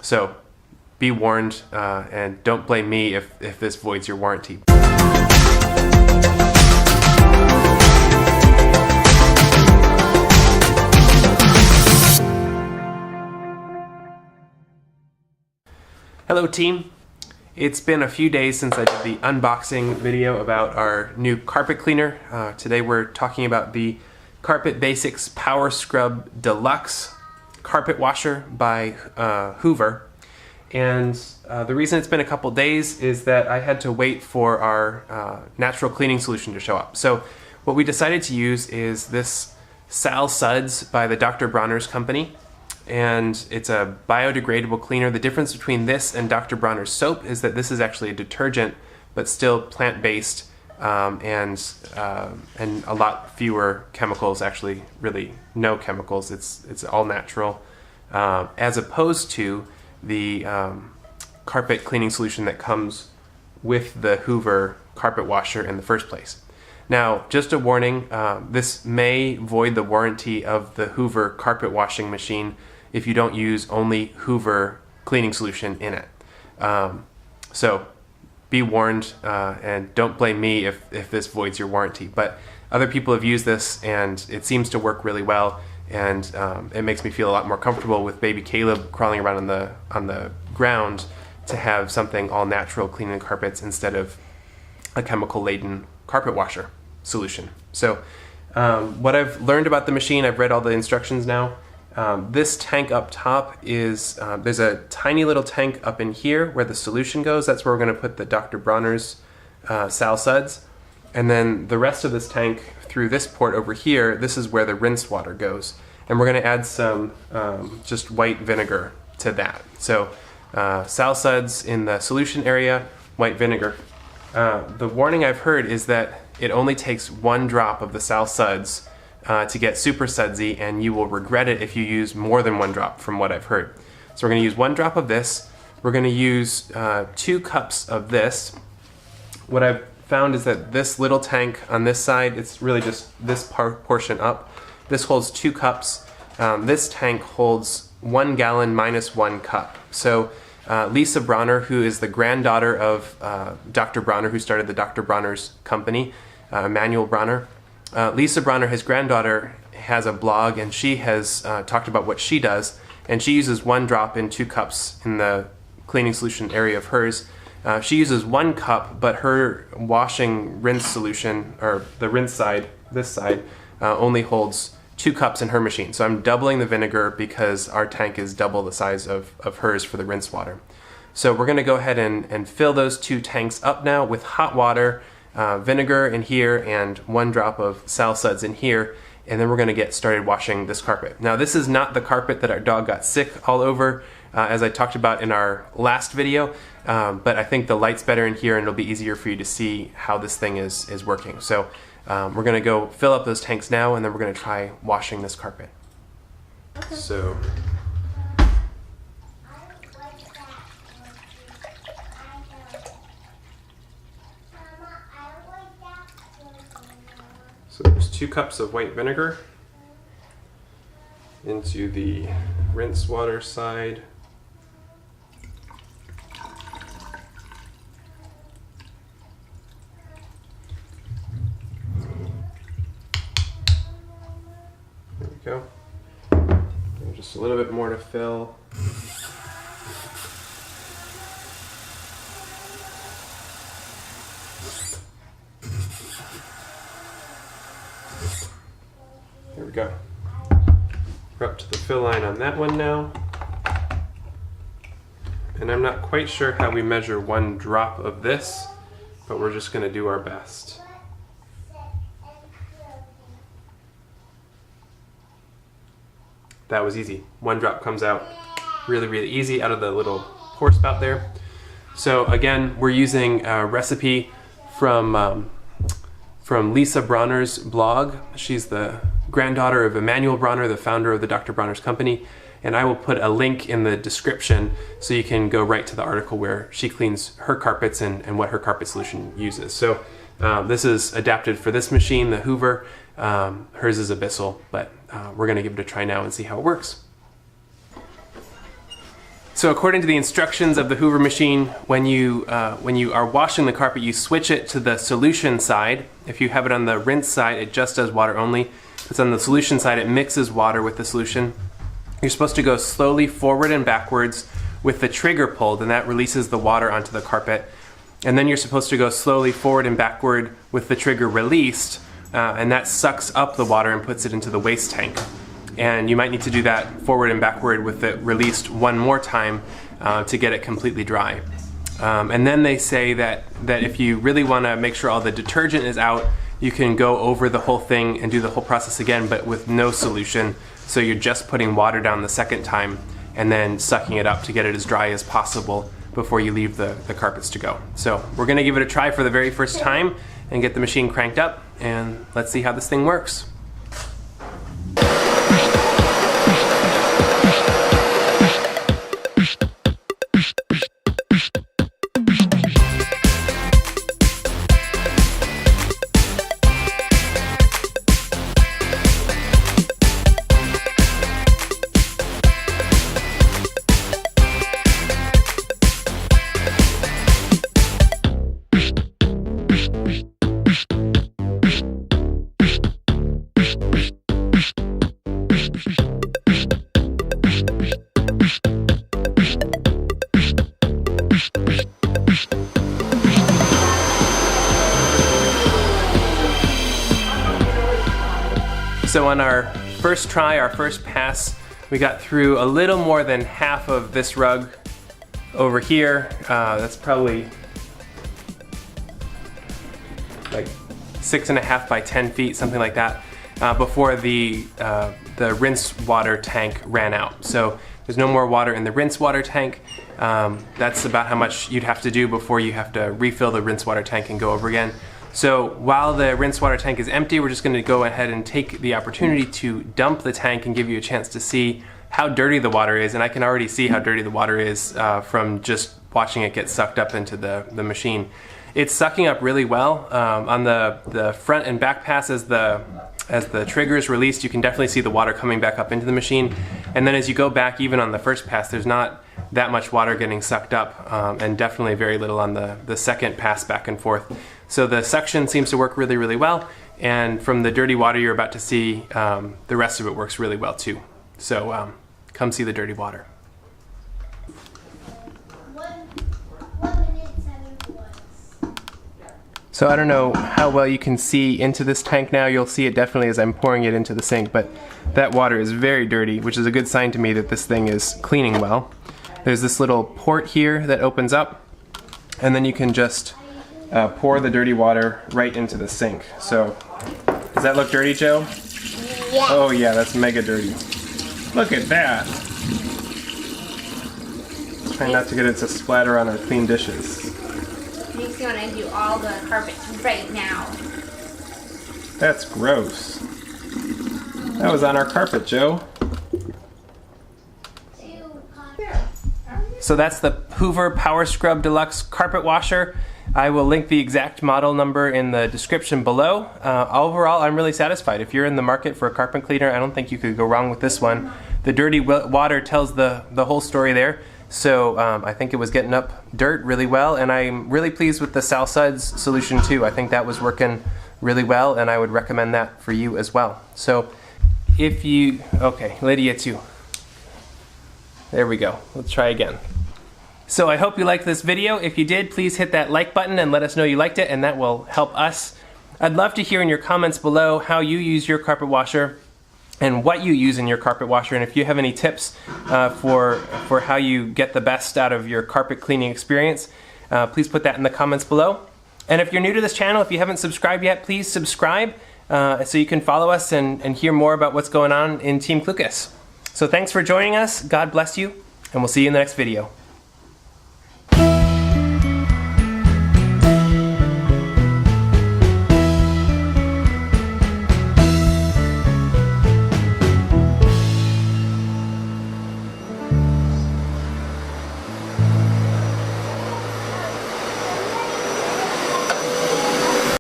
So be warned, and don't blame me if this voids your warranty. Hello team! It's been a few days since I did the unboxing video about our new carpet cleaner. Today we're talking about the Carpet Basics Power Scrub Deluxe carpet washer by Hoover. And the reason it's been a couple days is that I had to wait for our natural cleaning solution to show up. So what we decided to use is this Sal Suds by the Dr. Bronner's company. And it's a biodegradable cleaner. The difference between this and Dr. Bronner's soap is that this is actually a detergent, but still plant-based, and a lot fewer chemicals, actually really no chemicals. It's all natural, as opposed to the carpet cleaning solution that comes with the Hoover carpet washer in the first place. Now, just a warning, this may void the warranty of the Hoover carpet washing machine if you don't use only Hoover cleaning solution in it. So be warned, and don't blame me if this voids your warranty. But other people have used this and it seems to work really well, and it makes me feel a lot more comfortable with baby Caleb crawling around on the ground to have something all natural cleaning the carpets instead of a chemical-laden carpet washer solution. So what I've learned about the machine, I've read all the instructions now. This tank up top is, there's a tiny little tank up in here where the solution goes. That's where we're going to put the Dr. Bronner's Sal Suds. And then the rest of this tank through this port over here, this is where the rinse water goes. And we're going to add some just white vinegar to that. So Sal Suds in the solution area, white vinegar. The warning I've heard is that it only takes 1 drop of the Sal Suds to get super sudsy, and you will regret it if you use more than 1 drop, from what I've heard. So we're going to use 1 drop of this. We're going to use 2 cups of this. What I've found is that this little tank on this side, it's really just this portion up. This holds 2 cups. This tank holds 1 gallon minus 1 cup. So Lisa Bronner, who is the granddaughter of Dr. Bronner, who started the Dr. Bronner's company, Emanuel Bronner. Lisa Bronner, his granddaughter, has a blog, and she has talked about what she does, and she uses 1 drop in 2 cups in the cleaning solution area of hers. She uses 1 cup, but her washing rinse solution, or the rinse side, this side, only holds 2 cups in her machine. So I'm doubling the vinegar because our tank is double the size of hers for the rinse water. So we're going to go ahead and fill those 2 tanks up now with hot water, vinegar in here, and 1 drop of Sal Suds in here, and then we're going to get started washing this carpet. Now, this is not the carpet that our dog got sick all over, as I talked about in our last video, but I think the light's better in here and it'll be easier for you to see how this thing is working. So we're going to go fill up those tanks now, and then we're going to try washing this carpet. Okay. So there's 2 cups of white vinegar into the rinse water side. There we go. And just a little bit more to fill. There we go. We're up to the fill line on that one now. And I'm not quite sure how we measure 1 drop of this, but we're just going to do our best. That was easy. 1 drop comes out really, really easy out of the little pour spout there. So again, we're using a recipe from Lisa Bronner's blog. She's the granddaughter of Emanuel Bronner, the founder of the Dr. Bronner's company. And I will put a link in the description so you can go right to the article where she cleans her carpets and what her carpet solution uses. So this is adapted for this machine, the Hoover. Hers is Abyssal, but we're going to give it a try now and see how it works. So according to the instructions of the Hoover machine, when you are washing the carpet, you switch it to the solution side. If you have it on the rinse side, it just does water only. If it's on the solution side, it mixes water with the solution. You're supposed to go slowly forward and backwards with the trigger pulled, and that releases the water onto the carpet. And then you're supposed to go slowly forward and backward with the trigger released, and that sucks up the water and puts it into the waste tank. And you might need to do that forward and backward with it released one more time to get it completely dry. And then they say that if you really want to make sure all the detergent is out, you can go over the whole thing and do the whole process again, but with no solution. So you're just putting water down the second time and then sucking it up to get it as dry as possible before you leave the carpets to go. So we're going to give it a try for the very first time and get the machine cranked up, and let's see how this thing works. So on our first try, our first pass, we got through a little more than half of this rug over here. That's probably like 6.5 by 10 feet, something like that, before the rinse water tank ran out. So there's no more water in the rinse water tank. That's about how much you'd have to do before you have to refill the rinse water tank and go over again. So while the rinse water tank is empty, we're just going to go ahead and take the opportunity to dump the tank and give you a chance to see how dirty the water is. And I can already see how dirty the water is from just watching it get sucked up into the machine. It's sucking up really well. On the front and back pass, as the trigger is released, you can definitely see the water coming back up into the machine. And then as you go back, even on the first pass, there's not that much water getting sucked up, and definitely very little on the second pass back and forth. So the suction seems to work really, really well. And from the dirty water you're about to see, the rest of it works really well too. So come see the dirty water. 1 minute 7 seconds. So I don't know how well you can see into this tank now. You'll see it definitely as I'm pouring it into the sink, but that water is very dirty, which is a good sign to me that this thing is cleaning well. There's this little port here that opens up, and then you can just pour the dirty water right into the sink. So, does that look dirty, Joe? Yeah. Oh yeah, that's mega dirty. Look at that. Try not to get it to splatter on our clean dishes. Makes me want to do all the carpet right now. That's gross. That was on our carpet, Joe. So that's the Hoover Power Scrub Deluxe Carpet Washer. I will link the exact model number in the description below. Overall, I'm really satisfied. If you're in the market for a carpet cleaner, I don't think you could go wrong with this one. The dirty water tells the whole story there. So I think it was getting up dirt really well, and I'm really pleased with the Sal Suds solution too. I think that was working really well, and I would recommend that for you as well. So if you, okay, Lydia too. There we go. Let's try again. So I hope you liked this video. If you did, please hit that like button and let us know you liked it, and that will help us. I'd love to hear in your comments below how you use your carpet washer and what you use in your carpet washer, and if you have any tips for how you get the best out of your carpet cleaning experience, please put that in the comments below. And if you're new to this channel, if you haven't subscribed yet, please subscribe so you can follow us and hear more about what's going on in Team Klukas. So thanks for joining us. God bless you, and we'll see you in the next video.